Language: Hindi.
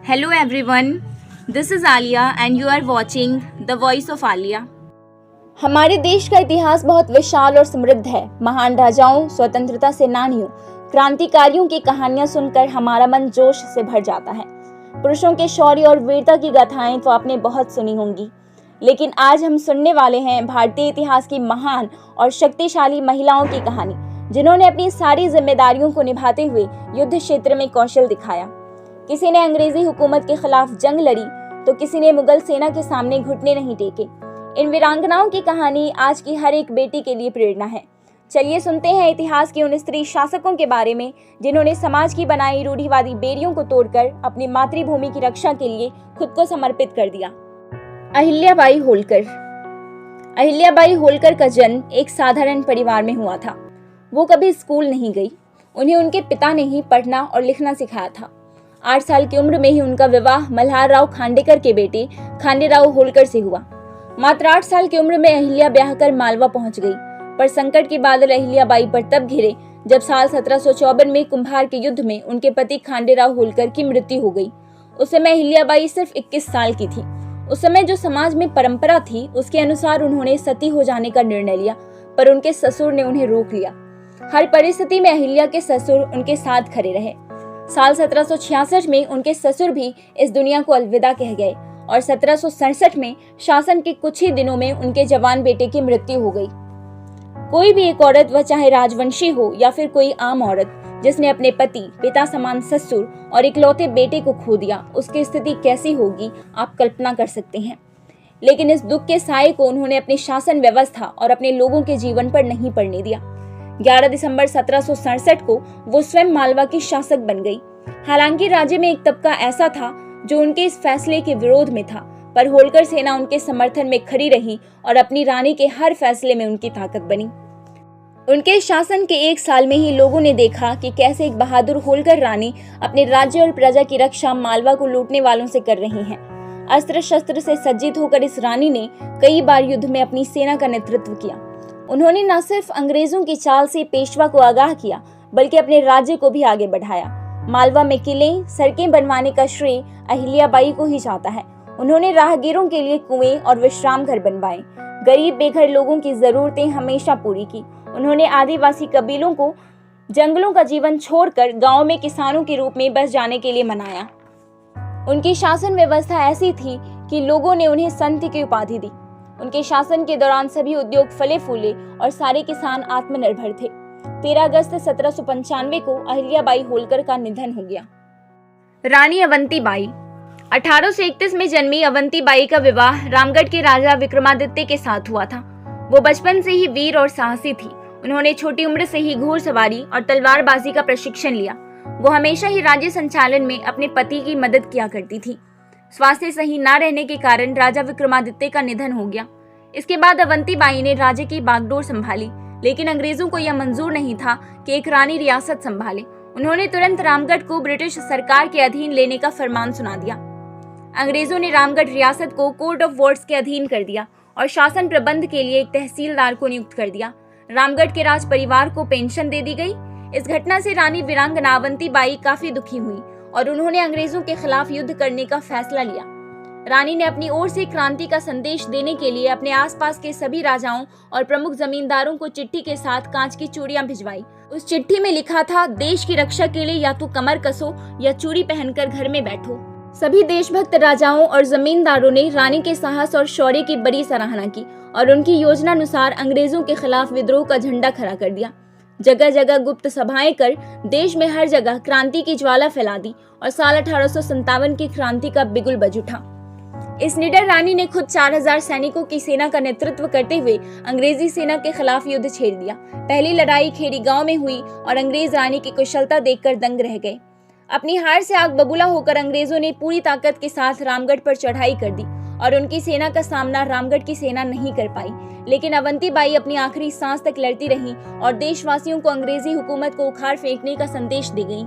Hello everyone, this is Alia and you are watching The Voice of Alia. हमारे देश का इतिहास बहुत विशाल और समृद्ध है। महान राजाओं, स्वतंत्रता सेनानियों, क्रांतिकारियों की कहानियां सुनकर हमारा मन जोश से भर जाता है। पुरुषों के शौर्य और वीरता की गाथाएं तो आपने बहुत सुनी होंगी, लेकिन आज हम सुनने वाले हैं भारतीय इतिहास की महान और शक्तिशाली महिलाओं की कहानी, जिन्होंने अपनी सारी जिम्मेदारियों को निभाते हुए युद्ध क्षेत्र में कौशल दिखाया। किसी ने अंग्रेजी हुकूमत के खिलाफ जंग लड़ी तो किसी ने मुगल सेना के सामने घुटने नहीं टेके। इन वीरांगनाओं की कहानी आज की हर एक बेटी के लिए प्रेरणा है। चलिए सुनते हैं इतिहास के उन स्त्री शासकों के बारे में जिन्होंने समाज की बनाई रूढ़िवादी बेड़ियों को तोड़कर अपनी मातृभूमि की रक्षा के लिए खुद को समर्पित कर दिया। अहिल्याबाई होलकर। अहिल्याबाई होलकर का जन्म एक साधारण परिवार में हुआ था। वो कभी स्कूल नहीं गई। उन्हें उनके पिता ने ही पढ़ना और लिखना सिखाया था। 8 साल की उम्र में ही उनका विवाह मल्हारराव खांडेकर के बेटे खांडेराव होलकर से हुआ। मात्र 8 साल की उम्र में अहिल्या ब्याह कर मालवा पहुंच गई, पर संकट के बादल अहिल्याबाई पर तब घिरे जब साल 1754 में कुम्हार के युद्ध में उनके पति खांडेराव होलकर की मृत्यु हो गई। उस समय अहिल्याबाई सिर्फ 21 साल की थी। उस समय जो समाज में परंपरा थी उसके अनुसार उन्होंने सती हो जाने का निर्णय लिया, पर उनके ससुर ने उन्हें रोक लिया। हर परिस्थिति में अहिल्या के ससुर उनके साथ खड़े रहे। साल 1766 में उनके ससुर भी इस दुनिया को अलविदा कह गए और 1767 में शासन के कुछ ही दिनों में उनके जवान बेटे की मृत्यु हो गई। कोई भी एक औरत, वह चाहे राजवंशी हो या फिर कोई आम औरत, जिसने अपने पति, पिता समान ससुर और इकलौते बेटे को खो दिया, उसकी स्थिति कैसी होगी आप कल्पना कर सकते हैं। लेकिन इस दुख के साये को उन्होंने अपनी शासन व्यवस्था और अपने लोगों के जीवन पर नहीं पड़ने दिया। 11 दिसंबर 1767 को वो स्वयं मालवा की शासक बन गई। हालांकि राज्य में एक तबका ऐसा था जो उनके इस फैसले के विरोध में था, पर होलकर सेना उनके समर्थन में खड़ी रही और अपनी रानी के हर फैसले में उनकी ताकत बनी। उनके शासन के 1 साल में ही लोगों ने देखा कि कैसे एक बहादुर होलकर रानी अपने राज्य और प्रजा की रक्षा मालवा को लूटने वालों से कर रही हैं। अस्त्र शस्त्र से सज्जित होकर इस रानी ने कई बार युद्ध में अपनी सेना का नेतृत्व किया। उन्होंने न सिर्फ अंग्रेजों की चाल से पेशवा को आगाह किया, बल्कि अपने राज्य को भी आगे बढ़ाया। मालवा में किले, सड़कें बनवाने का श्रेय अहिल्याबाई को ही जाता है। उन्होंने राहगीरों के लिए कुएं और विश्राम घर बनवाए। गरीब बेघर लोगों की जरूरतें हमेशा पूरी की। उन्होंने आदिवासी कबीलों को जंगलों का जीवन छोड़कर गांव में किसानों के रूप में बस जाने के लिए मनाया। उनकी शासन व्यवस्था ऐसी थी कि लोगों ने उन्हें संत की उपाधि दी। उनके शासन के दौरान सभी उद्योग फले फूले और सारे किसान आत्मनिर्भर थे। 13 अगस्त 1795 को अहिल्याबाई होलकर का निधन हो गया। रानी अवंतीबाई। 1831 में जन्मी अवंतीबाई का विवाह रामगढ़ के राजा विक्रमादित्य के साथ हुआ था। वो बचपन से ही वीर और साहसी थी। उन्होंने छोटी उम्र से ही घुड़सवारी और तलवारबाजी का प्रशिक्षण लिया। वो हमेशा ही राज्य संचालन में अपने पति की मदद किया करती थी। स्वास्थ्य सही न रहने के कारण राजा विक्रमादित्य का निधन हो गया। इसके बाद अवंतीबाई ने राज्य की बागडोर संभाली, लेकिन अंग्रेजों को यह मंजूर नहीं था कि एक रानी रियासत संभाले। उन्होंने तुरंत रामगढ़ को ब्रिटिश सरकार के अधीन लेने का फरमान सुना दिया। अंग्रेजों ने रामगढ़ रियासत को कोर्ट ऑफ वार्ड्स के अधीन कर दिया और शासन प्रबंध के लिए एक तहसीलदार को नियुक्त कर दिया। रामगढ़ के राज परिवार को पेंशन दे दी गई। इस घटना से रानी वीरांगना अवंतीबाई काफी दुखी हुई और उन्होंने अंग्रेजों के खिलाफ युद्ध करने का फैसला लिया। रानी ने अपनी ओर से क्रांति का संदेश देने के लिए अपने आसपास के सभी राजाओं और प्रमुख जमींदारों को चिट्ठी के साथ कांच की चूड़ियां भिजवाई। उस चिट्ठी में लिखा था, देश की रक्षा के लिए या तो कमर कसो या चूड़ी पहनकर घर में बैठो। सभी देशभक्त राजाओं और जमींदारों ने रानी के साहस और शौर्य की बड़ी सराहना की और उनकी योजना अनुसार अंग्रेजों के खिलाफ विद्रोह का झंडा खड़ा कर दिया। जगह जगह गुप्त सभाएं कर देश में हर जगह क्रांति की ज्वाला फैला दी और साल 1857 की क्रांति का बिगुल बज उठा। इस निडर रानी ने खुद 4000 सैनिकों की सेना का नेतृत्व करते हुए अंग्रेजी सेना के खिलाफ युद्ध छेड़ दिया। पहली लड़ाई खेड़ी गांव में हुई और अंग्रेज रानी की कुशलता देखकर दंग रह गए। अपनी हार से आग बबूला होकर अंग्रेजों ने पूरी ताकत के साथ रामगढ़ पर चढ़ाई कर दी और उनकी सेना का सामना रामगढ़ की सेना नहीं कर पाई। लेकिन अवंतीबाई अपनी आखिरी सांस तक लड़ती रहीं और देशवासियों को अंग्रेजी हुकूमत को उखाड़ फेंकने का संदेश दे गईं।